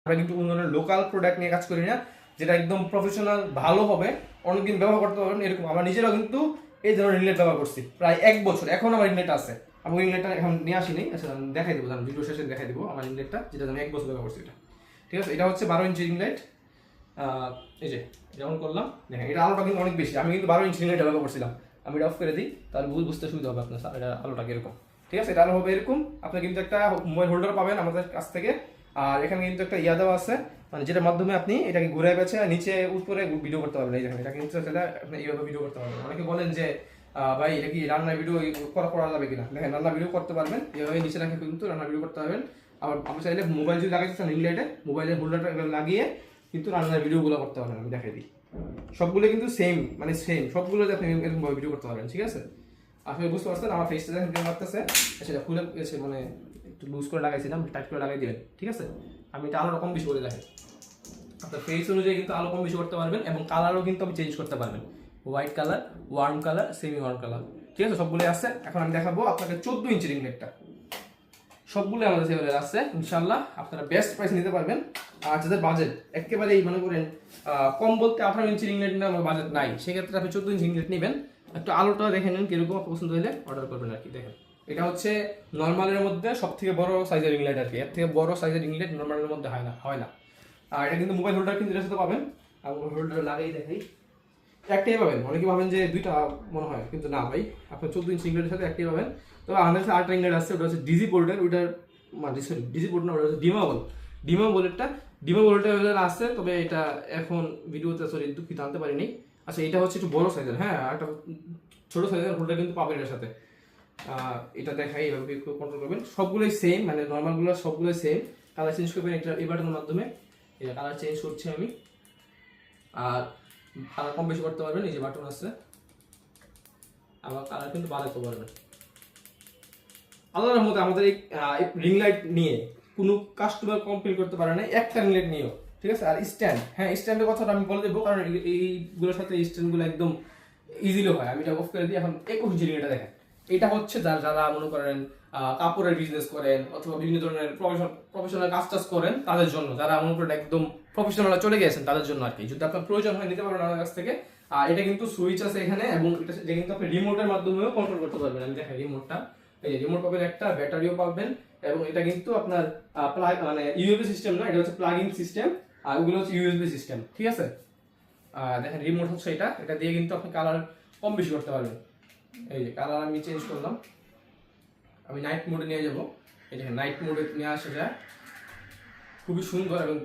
আমরা কিন্তু কোনো ধরনের লোকাল প্রোডাক্ট নিয়ে কাজ করি না, যেটা একদম প্রফেশনাল ভালো হবে, অনেকদিন ব্যবহার করতে পারবেন এরকম। আমরা নিজেরাও কিন্তু এই ধরনের রিংলাইট ব্যবহার করছি প্রায় 1 বছর, এখন আমার রিংলাইট আছে। আমি রিংলাইটটা এখন নিয়ে আসিনি, আচ্ছা দেখাই দেবো, ভিডিও শেষে দেখাই দেবো আমার রিংলাইটটা, যেটা আমি 1 বছর ব্যবহার করছি এটা। ঠিক আছে, এটা হচ্ছে 12 ইঞ্চি রিংলাইট। এই যে যেমন করলাম দেখেন, এটা আলোটা কিন্তু অনেক বেশি। আমি কিন্তু 12 ইঞ্চি রিংলাইট ব্যবহার করছিলাম। আমি এটা অফ করে দিই, তাহলে বুঝতে সুবিধা হবে আপনার, এটা আলোটা কিরকম। ঠিক আছে, এটা আলো হবে এরকম। আপনি কিন্তু একটা মোবাইল হোল্ডার পাবেন আমাদের কাছ থেকে। আর এখানে কিন্তু একটা ইয়া দেওয়া আছে, মানে যেটার মাধ্যমে আপনি এটাকে ঘুরে বেছে নিচে উপরে ভিডিও করতে পারবেন। এই দেখেন, এটা কিন্তু আপনি এইভাবে ভিডিও করতে পারবেন। অনেকে বলেন যে ভাই এটা কি রান্নার ভিডিও করা যাবে কিনা, দেখেন রান্নার ভিডিও করতে পারবেন। এইভাবে নিচে রাখে কিন্তু রান্নার ভিডিও করতে পারবেন। আবার আপনি চাইলে মোবাইল যদি লাগাইতে চান রিং লাইটে, মোবাইলের হোল্ডারটা লাগিয়ে কিন্তু রান্নার ভিডিওগুলো করতে পারবেন। আমি দেখাই দিই, সবগুলো কিন্তু সেম, মানে সেম সবগুলোতে আপনি এরকমভাবে ভিডিও করতে পারবেন। ঠিক আছে, আসলে বুঝতে পারছেন আমার ফেসটা যখন ভিডিও করতেছে সেটা খুলে গেছে, মানে একটু লুজ করে লাগাইছিলাম, টাইট করে লাগাই দিবেন। ঠিক আছে, আমি এটা আলো কম বেশি করে দেখেন, আপনার ফেস অনুযায়ী কিন্তু আলো কম বেশি করতে পারবেন, এবং কালারও কিন্তু আপনি চেঞ্জ করতে পারবেন। White colour, worm colour, semi worm colour, ঠিক আছে, সবগুলোই আছে। এখন আমি দেখাবো আপনাকে 14 ইঞ্চি রিং লাইটটা, সবগুলো আমাদের সেভেলের আছে ইনশাল্লাহ। আপনারা বেস্ট প্রাইস নিতে পারবেন। আর যাদের বাজেট একেবারেই মনে করেন কম বলতে 18 ইঞ্চি রিং লাইট না, আমার বাজেট নাই, সেক্ষেত্রে আপনি 14 ইঞ্চি রিং লাইট নেবেন। একটু আলোটা দেখে নেন কিরকম, পছন্দ হলে অর্ডার করবেন আর কি। দেখেন, এটা হচ্ছে নর্মালের মধ্যে সব থেকে বড় সাইজের রিং লাইট আর কি। এর থেকে বড় সাইজের রিং লাইট নর্মালের মধ্যে হয় না। আর এটা কিন্তু মোবাইল হোল্ডার কিন্তু এটার সাথে পাবেন। আর মোবাইল হোল্ডার লাগাই দেখাই, একটাই পাবেন। অনেকে ভাবেন যে দুইটা মনে হয়, কিন্তু না ভাই, আপনার 14 ইঞ্চি রিং লাইটের সাথে একটাই পাবেন। তবে আমাদের কাছে আরেকটা রিং লাইট আছে, ওটা হচ্ছে ডিজি পোর্টের, ওইটার মানে সরি ডিজি পোর্ট না, ওটা হচ্ছে ডিমাবলেরটা আছে। তবে এটা এখন ভিডিওতে সরি দুঃখিত আনতে পারিনি। আচ্ছা, এটা হচ্ছে একটু বড় সাইজের, হ্যাঁ, একটা ছোট সাইজের হোল্ডার কিন্তু পাবেন এর সাথে। এটা দেখাই, এইভাবে কন্ট্রোল করবেন। সবগুলোই সেম, মানে নর্মালগুলো সবগুলোই সেম। কালার চেঞ্জ করবেন এটা এই বাটনের মাধ্যমে। এটা কালার চেঞ্জ করছি আমি, আর কালার কম বেশি করতে পারবেন। এই যে বাটন আছে, আবার কালার কিন্তু বাড়াতে পারবেন। আল্লাহর রহমতে আমাদের এই রিং লাইট নিয়ে কোনো কাস্টমার কমপ্লেন করতে পারে না, একটা রিং লাইট নিয়েও। ঠিক আছে, আর স্ট্যান্ড, হ্যাঁ স্ট্যান্ডের কথাটা আমি বলে দেবো, কারণ এইগুলোর সাথে স্ট্যান্ডগুলো একদম ইজিলি হয়। আমি এটা অফ করে দিই। এখন 21 ইঞ্চি এটা দেখেন, এটা হচ্ছে যারা মনে করেন কাপড়ের বিজনেস করেন, অথবা বিভিন্ন ধরনের প্রফেশনাল কাজ করেন, তাদের জন্য, যারা মনে করেন একদম প্রফেশনাল চলে গেছেন তাদের জন্য আর কি। যদি আপনার প্রয়োজন হয় নিতে পারবেন আমার কাছ থেকে। আর এটা কিন্তু সুইচ আছে এখানে, এবং এটা কিন্তু আপনি রিমোটের মাধ্যমেও কন্ট্রোল করতে পারবেন। আমি দেখাই রিমোটটা, এই যে রিমোট পাবেন, একটা ব্যাটারিও পাবেন, এবং এটা কিন্তু আপনার মানে ইউএসবি সিস্টেম না, এটা হচ্ছে প্লাগ ইন সিস্টেম, আর ওগুলো হচ্ছে ইউএসবি সিস্টেম। ঠিক আছে, দেখেন রিমোট হচ্ছে এটা দিয়ে কিন্তু আপনি কালার কম বেশি করতে পারবেন। এই যে কালার আমি চেঞ্জ করলাম, আমি নাইট মোডে নিয়ে যাব। এই দেখেন নাইট মোডে নিয়ে আসা যায়, খুবই সুন্দর এবং